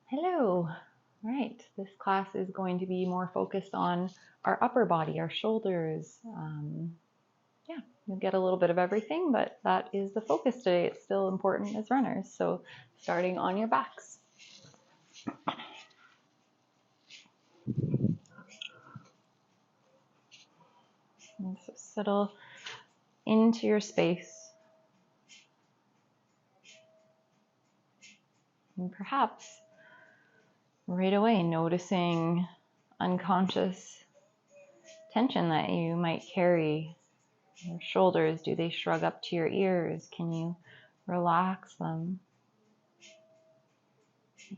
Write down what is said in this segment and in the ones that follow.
Hello. All right, this class is going to be more focused on our upper body, our shoulders. Yeah, you'll get a little bit of everything, but that is the focus today. It's still important as runners. So starting on your backs. And so settle into your space. And perhaps right away noticing unconscious tension that you might carry. Your shoulders, do they shrug up to your ears? Can you relax them?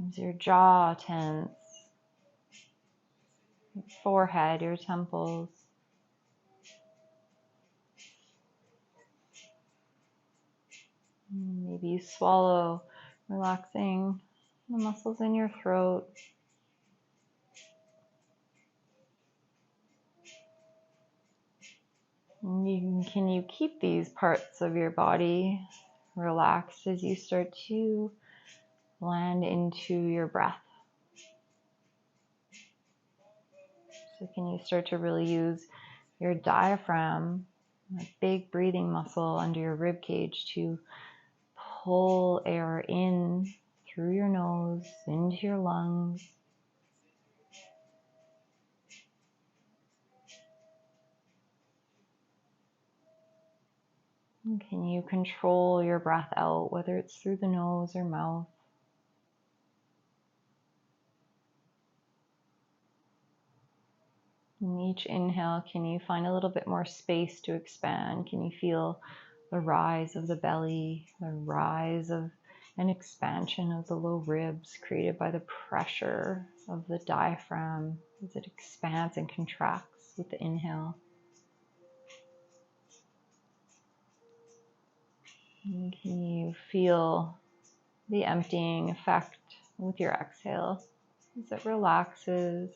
Is your jaw tense? Your forehead, your temples? Maybe you swallow, relaxing the muscles in your throat. Can you keep these parts of your body relaxed as you start to land into your breath? So can you start to really use your diaphragm, a big breathing muscle under your rib cage, to pull air in through your nose into your lungs. And can you control your breath out, whether it's through the nose or mouth? In each inhale, can you find a little bit more space to expand? Can you feel the rise of the belly, the rise of an expansion of the low ribs created by the pressure of the diaphragm as it expands and contracts with the inhale? And can you feel the emptying effect with your exhale as it relaxes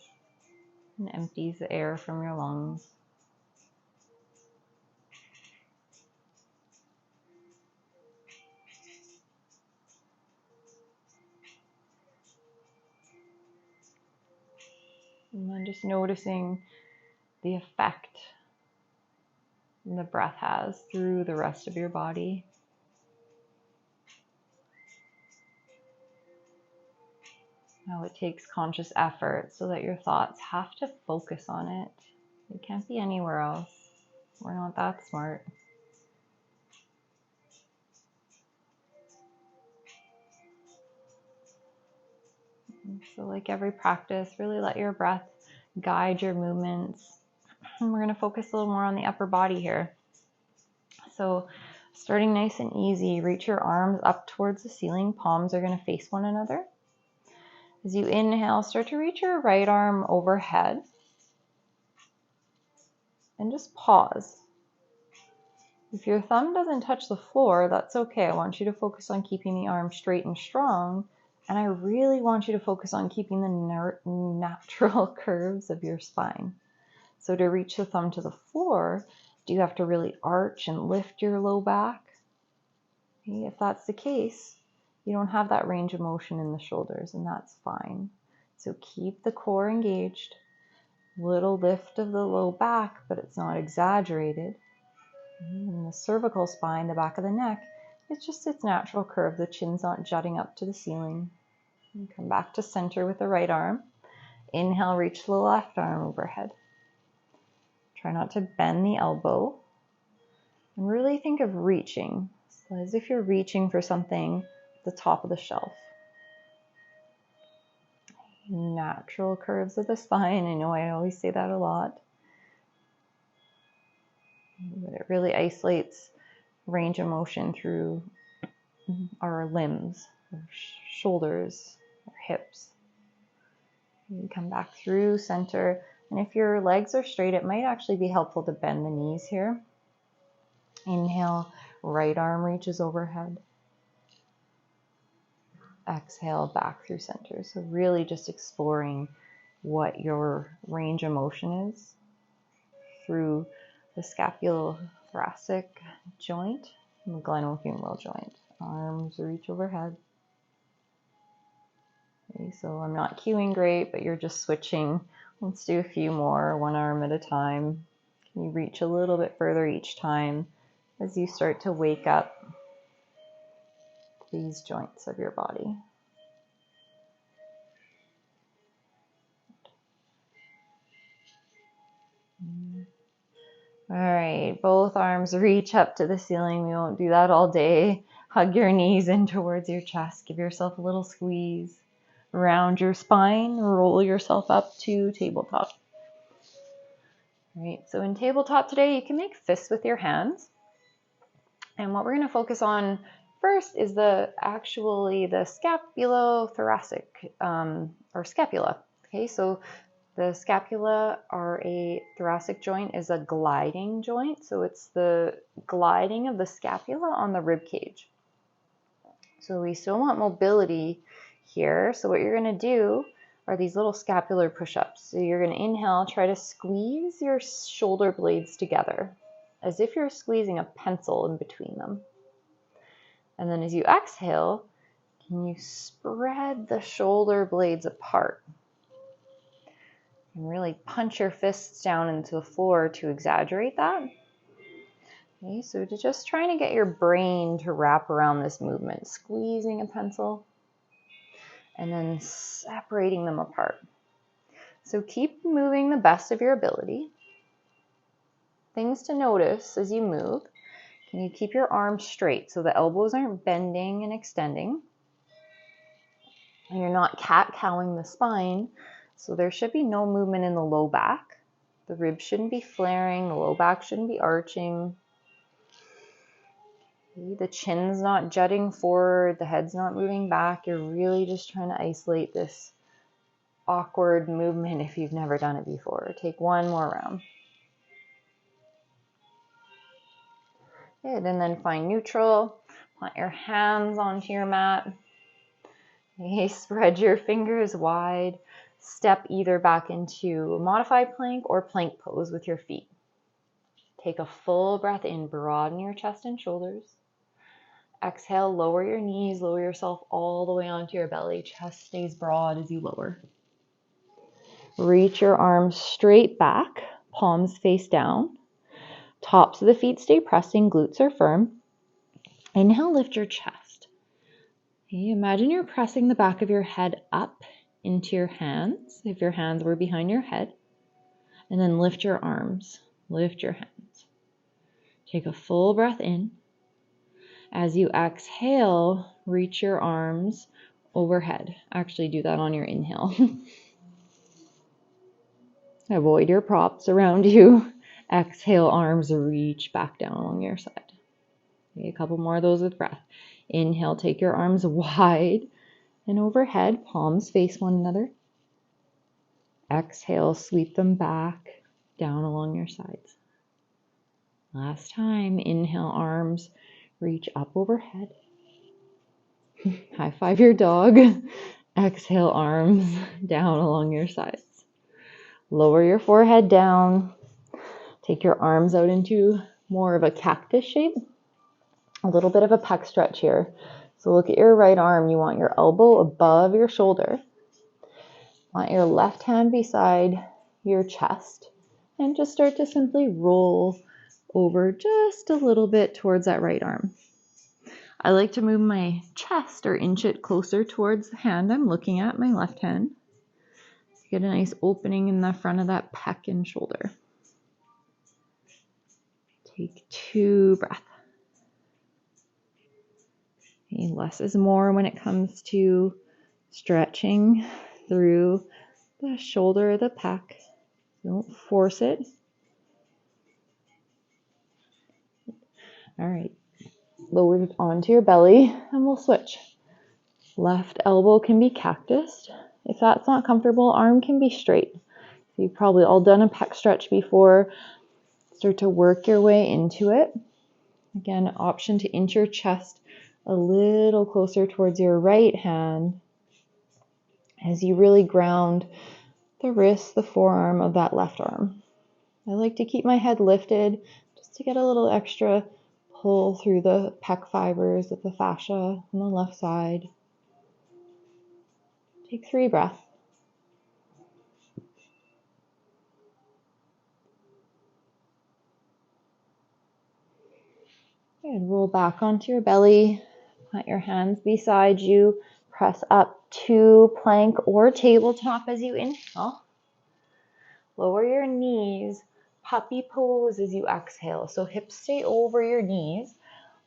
and empties the air from your lungs? And then just noticing the effect the breath has through the rest of your body. How it takes conscious effort so that your thoughts have to focus on it. They can't be anywhere else. We're not that smart. So like every practice, really let your breath guide your movements. And we're going to focus a little more on the upper body here. So starting nice and easy, reach your arms up towards the ceiling. Palms are going to face one another. As you inhale, start to reach your right arm overhead. And just pause. If your thumb doesn't touch the floor, that's okay. I want you to focus on keeping the arm straight and strong. And I really want you to focus on keeping the natural curves of your spine. So to reach the thumb to the floor, do you have to really arch and lift your low back? Okay, if that's the case, you don't have that range of motion in the shoulders, and that's fine. So keep the core engaged. Little lift of the low back, but it's not exaggerated. And the cervical spine, the back of the neck, it's just its natural curve. The chin's not jutting up to the ceiling. And come back to center with the right arm. Inhale, reach the left arm overhead. Try not to bend the elbow. And really think of reaching, so as if you're reaching for something at the top of the shelf. Natural curves of the spine. I know I always say that a lot. But it really isolates range of motion through our limbs, our shoulders, our hips. You come back through center. And if your legs are straight, it might actually be helpful to bend the knees here. Inhale, right arm reaches overhead. Exhale, back through center. So really just exploring what your range of motion is through the scapulothoracic joint and the glenohumeral joint. Arms reach overhead. Okay, so I'm not cueing great, but you're just switching. Let's do a few more, one arm at a time. Can you reach a little bit further each time as you start to wake up these joints of your body? All right, both arms reach up to the ceiling. We won't do that all day. Hug your knees in towards your chest. Give yourself a little squeeze. Round your spine, roll yourself up to tabletop. All right, so in tabletop today, you can make fists with your hands. And what we're going to focus on first is the scapulothoracic, or scapula. Okay, so the scapula, or a thoracic joint, is a gliding joint. So it's the gliding of the scapula on the rib cage. So we still want mobility here. So what you're going to do are these little scapular push-ups. So you're going to inhale, try to squeeze your shoulder blades together as if you're squeezing a pencil in between them. And then as you exhale, can you spread the shoulder blades apart? And really punch your fists down into the floor to exaggerate that. Okay, so to just trying to get your brain to wrap around this movement, squeezing a pencil and then separating them apart. So keep moving the best of your ability. Things to notice as you move. Can you keep your arms straight so the elbows aren't bending and extending? And you're not cat-cowing the spine, so there should be no movement in the low back. The ribs shouldn't be flaring, the low back shouldn't be arching. Okay, the chin's not jutting forward, the head's not moving back. You're really just trying to isolate this awkward movement if you've never done it before. Take one more round. Good, and then find neutral. Plant your hands onto your mat. Okay, spread your fingers wide. Step either back into a modified plank or plank pose with your feet. Take a full breath in, broaden your chest and shoulders. Exhale, lower your knees, lower yourself all the way onto your belly. Chest stays broad as you lower. Reach your arms straight back, palms face down. Tops of the feet stay pressing, glutes are firm. Inhale, lift your chest. Okay, imagine you're pressing the back of your head up into your hands, if your hands were behind your head. And then lift your arms, lift your hands. Take a full breath in. As you exhale, reach your arms overhead. Actually, do that on your inhale. Avoid your props around you. Exhale, arms reach back down along your side. Okay, a couple more of those with breath. Inhale, take your arms wide and overhead, palms face one another. Exhale, sweep them back down along your sides. Last time, inhale, arms reach up overhead. High five your dog. Exhale, arms down along your sides. Lower your forehead down. Take your arms out into more of a cactus shape. A little bit of a pec stretch here. So look at your right arm. You want your elbow above your shoulder. Want your left hand beside your chest. And just start to simply roll over just a little bit towards that right arm. I like to move my chest or inch it closer towards the hand I'm looking at, my left hand. Get a nice opening in the front of that pec and shoulder. Take 2 breaths. Okay, less is more when it comes to stretching through the shoulder, the pec. Don't force it. All right, lower it onto your belly and we'll switch. Left elbow can be cactus. If that's not comfortable, arm can be straight. You've probably all done a pec stretch before. Start to work your way into it. Again, option to inch your chest a little closer towards your right hand as you really ground the wrist, the forearm of that left arm. I like to keep my head lifted just to get a little extra pull through the pec fibers of the fascia on the left side. Take 3 breaths. Good. Roll back onto your belly. Plant your hands beside you. Press up to plank or tabletop as you inhale. Lower your knees. Puppy pose as you exhale. So hips stay over your knees.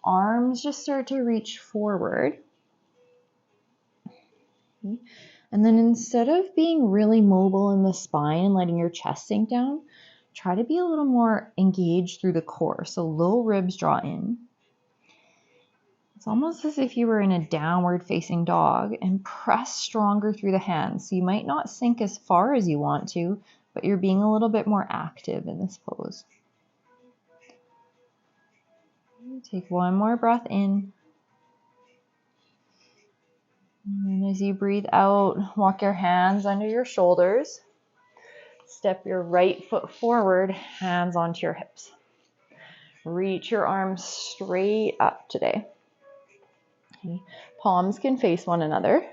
Arms just start to reach forward. And then instead of being really mobile in the spine and letting your chest sink down, try to be a little more engaged through the core. So low ribs draw in. It's almost as if you were in a downward facing dog, and press stronger through the hands. So you might not sink as far as you want to, but you're being a little bit more active in this pose. Take one more breath in. And as you breathe out, walk your hands under your shoulders. Step your right foot forward, hands onto your hips. Reach your arms straight up today. Okay. Palms can face one another.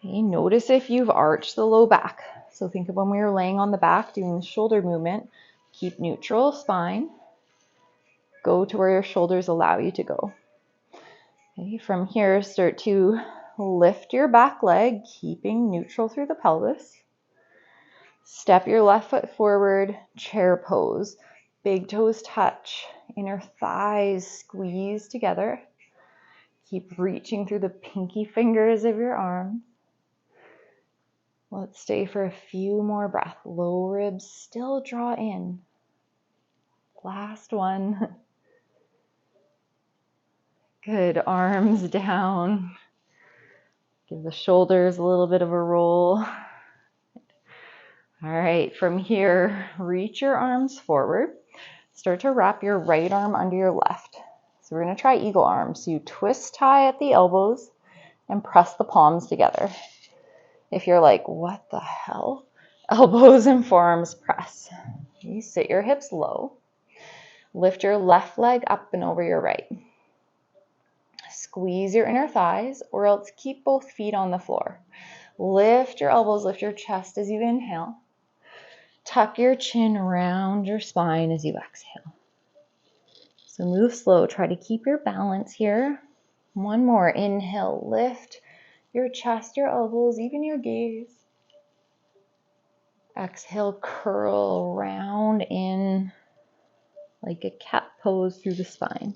Okay. Notice if you've arched the low back. So think of when we were laying on the back doing the shoulder movement. Keep neutral spine. Go to where your shoulders allow you to go. Okay. From here, start to lift your back leg, keeping neutral through the pelvis. Step your left foot forward, chair pose. Big toes touch, inner thighs squeeze together. Keep reaching through the pinky fingers of your arms. Let's stay for a few more breaths. Low ribs still draw in. Last one. Good, arms down. Give the shoulders a little bit of a roll. All right, from here, reach your arms forward. Start to wrap your right arm under your left. So we're going to try eagle arms. So you twist tie at the elbows and press the palms together. If you're like, what the hell? Elbows and forearms press. You sit your hips low. Lift your left leg up and over your right. Squeeze your inner thighs, or else keep both feet on the floor. Lift your elbows, lift your chest as you inhale. Tuck your chin around your spine as you exhale. So move slow. Try to keep your balance here. One more. Inhale, lift your chest, your elbows, even your gaze. Exhale, curl round in like a cat pose through the spine.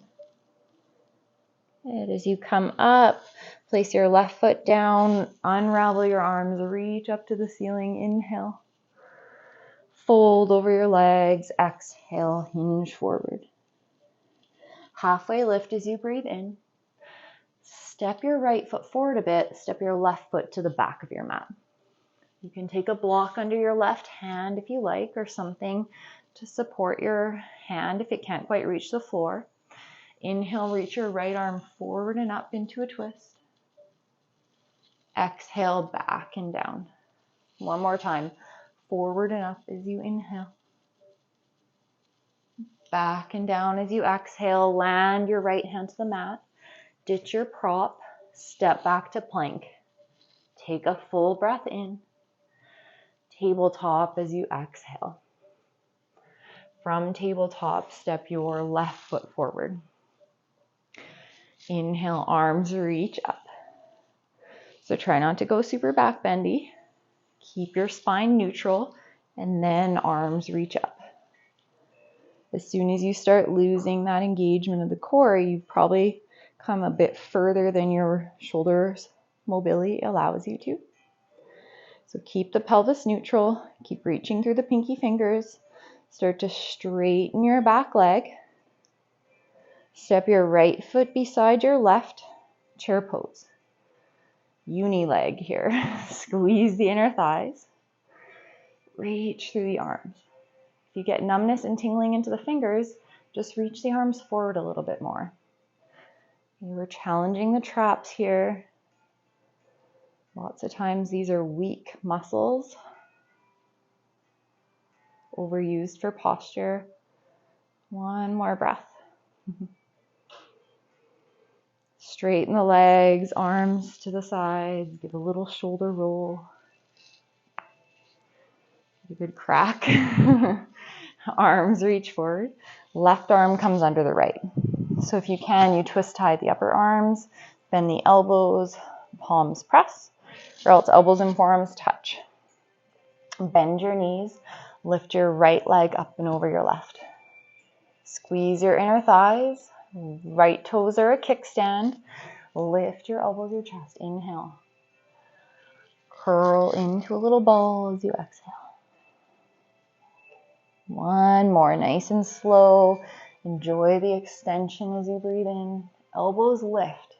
And as you come up, place your left foot down, unravel your arms, reach up to the ceiling. Inhale. Fold over your legs. Exhale, hinge forward. Halfway lift as you breathe in. Step your right foot forward a bit. Step your left foot to the back of your mat. You can take a block under your left hand if you like, or something to support your hand if it can't quite reach the floor. Inhale, reach your right arm forward and up into a twist. Exhale, back and down. One more time. Forward and up as you inhale. Back and down as you exhale. Land your right hand to the mat. Ditch your prop. Step back to plank. Take a full breath in. Tabletop as you exhale. From tabletop, step your left foot forward. Inhale, arms reach up. So try not to go super back bendy. Keep your spine neutral, and then arms reach up. As soon as you start losing that engagement of the core, you've probably come a bit further than your shoulders mobility allows you to. So keep the pelvis neutral, keep reaching through the pinky fingers. Start to straighten your back leg. Step your right foot beside your left, chair pose. Uni leg here. Squeeze the inner thighs. Reach through the arms. If you get numbness and tingling into the fingers, just reach the arms forward a little bit more. We're challenging the traps here. Lots of times these are weak muscles, overused for posture. One more breath. Straighten the legs, arms to the sides, give a little shoulder roll. A good crack. Arms reach forward. Left arm comes under the right. So if you can, you twist tie the upper arms, bend the elbows, palms press, or else elbows and forearms touch. Bend your knees, lift your right leg up and over your left. Squeeze your inner thighs, right toes are a kickstand. Lift your elbows, your chest. Inhale. Curl into a little ball as you exhale. One more, nice and slow. Enjoy the extension as you breathe in. Elbows lift.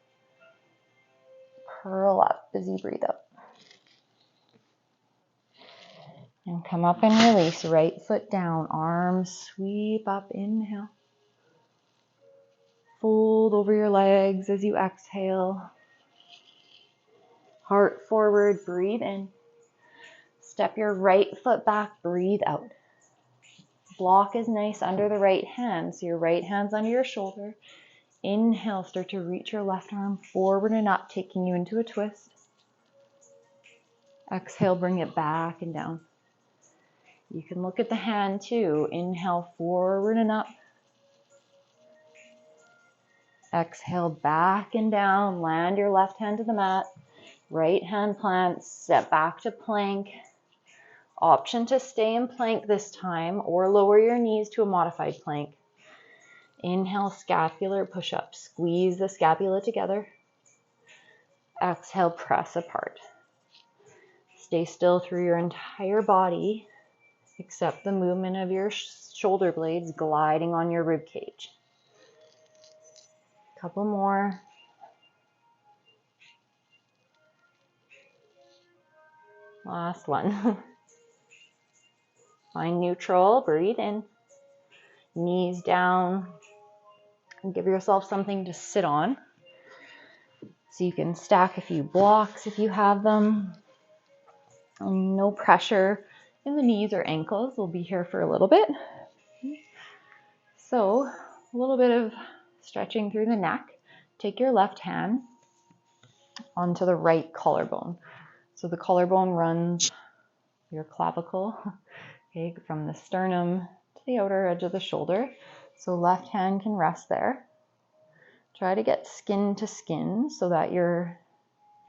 Curl up as you breathe out. And come up and release. Right foot down, arms sweep up. Inhale. Fold over your legs as you exhale. Heart forward, breathe in. Step your right foot back, breathe out. Block is nice under the right hand, so your right hand's under your shoulder. Inhale, start to reach your left arm forward and up, taking you into a twist. Exhale, bring it back and down. You can look at the hand too. Inhale, forward and up. Exhale, back and down. Land your left hand to the mat. Right hand plants, step back to plank. Option to stay in plank this time or lower your knees to a modified plank. Inhale, scapular push-up. Squeeze the scapula together. Exhale, press apart. Stay still through your entire body, except the movement of your shoulder blades gliding on your rib cage. Couple more. Last one. Find neutral, breathe in. Knees down. And give yourself something to sit on. So you can stack a few blocks if you have them. And no pressure in the knees or ankles. We'll be here for a little bit. So a little bit of stretching through the neck. Take your left hand onto the right collarbone. So the collarbone runs your clavicle, okay, from the sternum to the outer edge of the shoulder. So left hand can rest there. Try to get skin to skin so that your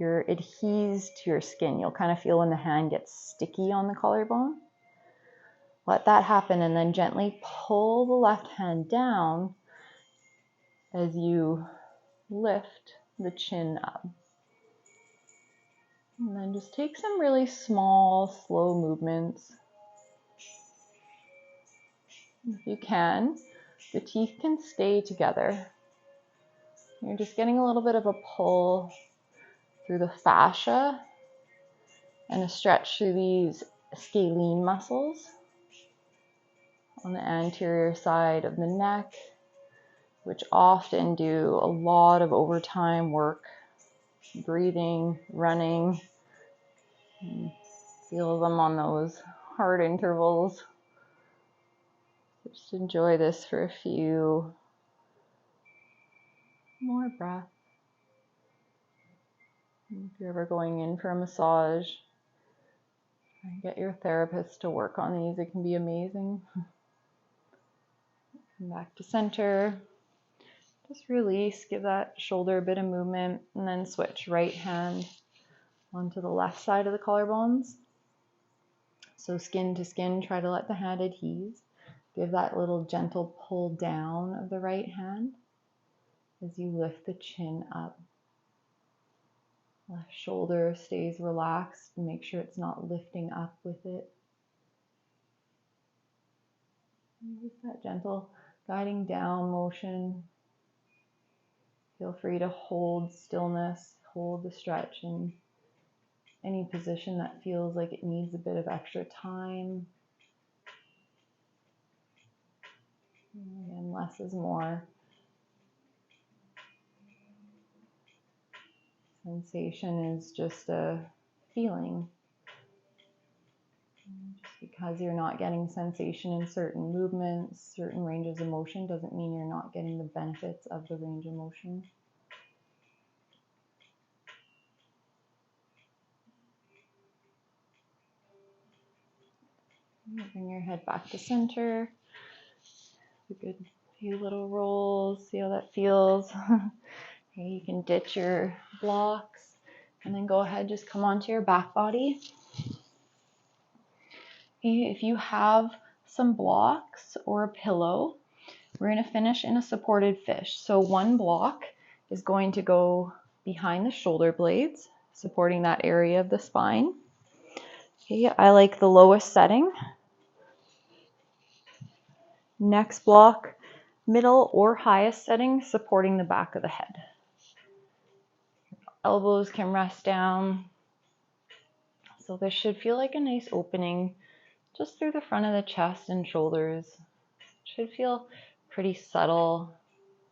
adheres to your skin. You'll kind of feel when the hand gets sticky on the collarbone. Let that happen and then gently pull the left hand down as you lift the chin up. And then just take some really small, slow movements. If you can, the teeth can stay together. You're just getting a little bit of a pull through the fascia and a stretch through these scalene muscles on the anterior side of the neck, which often do a lot of overtime work, breathing, running. Feel them on those hard intervals. Just enjoy this for a few more breaths. If you're ever going in for a massage, get your therapist to work on these. It can be amazing. Come back to center. Just release, give that shoulder a bit of movement, and then switch right hand onto the left side of the collarbones. So skin to skin, try to let the hand adhere. Give that little gentle pull down of the right hand as you lift the chin up. Left shoulder stays relaxed and make sure it's not lifting up with it. And just that gentle guiding down motion. Feel free to hold stillness, hold the stretch in any position that feels like it needs a bit of extra time. And less is more. Sensation is just a feeling. Just because you're not getting sensation in certain movements, certain ranges of motion, doesn't mean you're not getting the benefits of the range of motion. Bring your head back to center. A good few little rolls. See how that feels. Okay, you can ditch your blocks and then go ahead, just come onto your back body. Okay, if you have some blocks or a pillow, we're going to finish in a supported fish. So one block is going to go behind the shoulder blades, supporting that area of the spine. Okay, I like the lowest setting. Next block, middle or highest setting, supporting the back of the head. Elbows can rest down. So this should feel like a nice opening just through the front of the chest and shoulders. It should feel pretty subtle.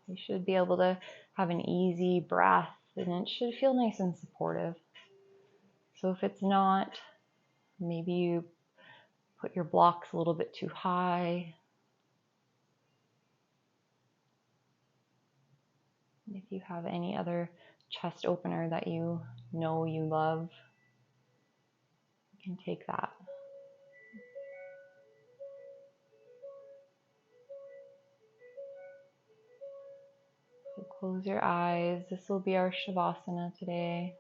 You should be able to have an easy breath, and it should feel nice and supportive. So if it's not, maybe you put your blocks a little bit too high. If you have any other chest opener that you know you love, you can take that. So close your eyes. This will be our Shavasana today.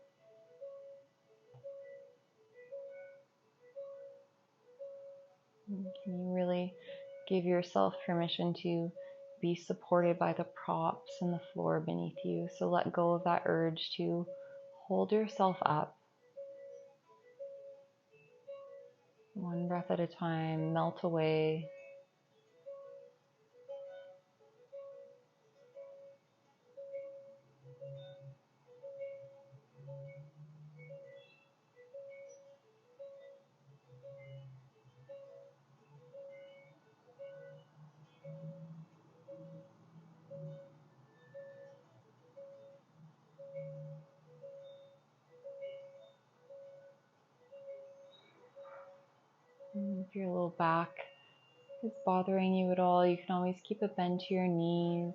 Can you really give yourself permission to be supported by the props and the floor beneath you? So let go of that urge to hold yourself up. One breath at a time, melt away. If your low back is bothering you at all, you can always keep a bend to your knees.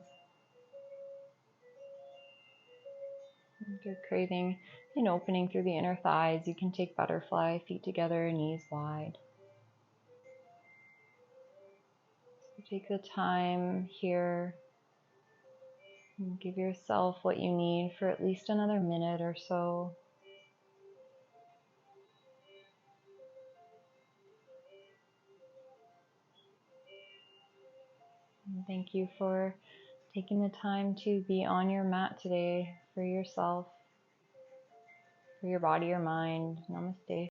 If you're craving an opening through the inner thighs, you can take butterfly, feet together, knees wide. So take the time here and give yourself what you need for at least another minute or so. And thank you for taking the time to be on your mat today for yourself, for your body, your mind. Namaste.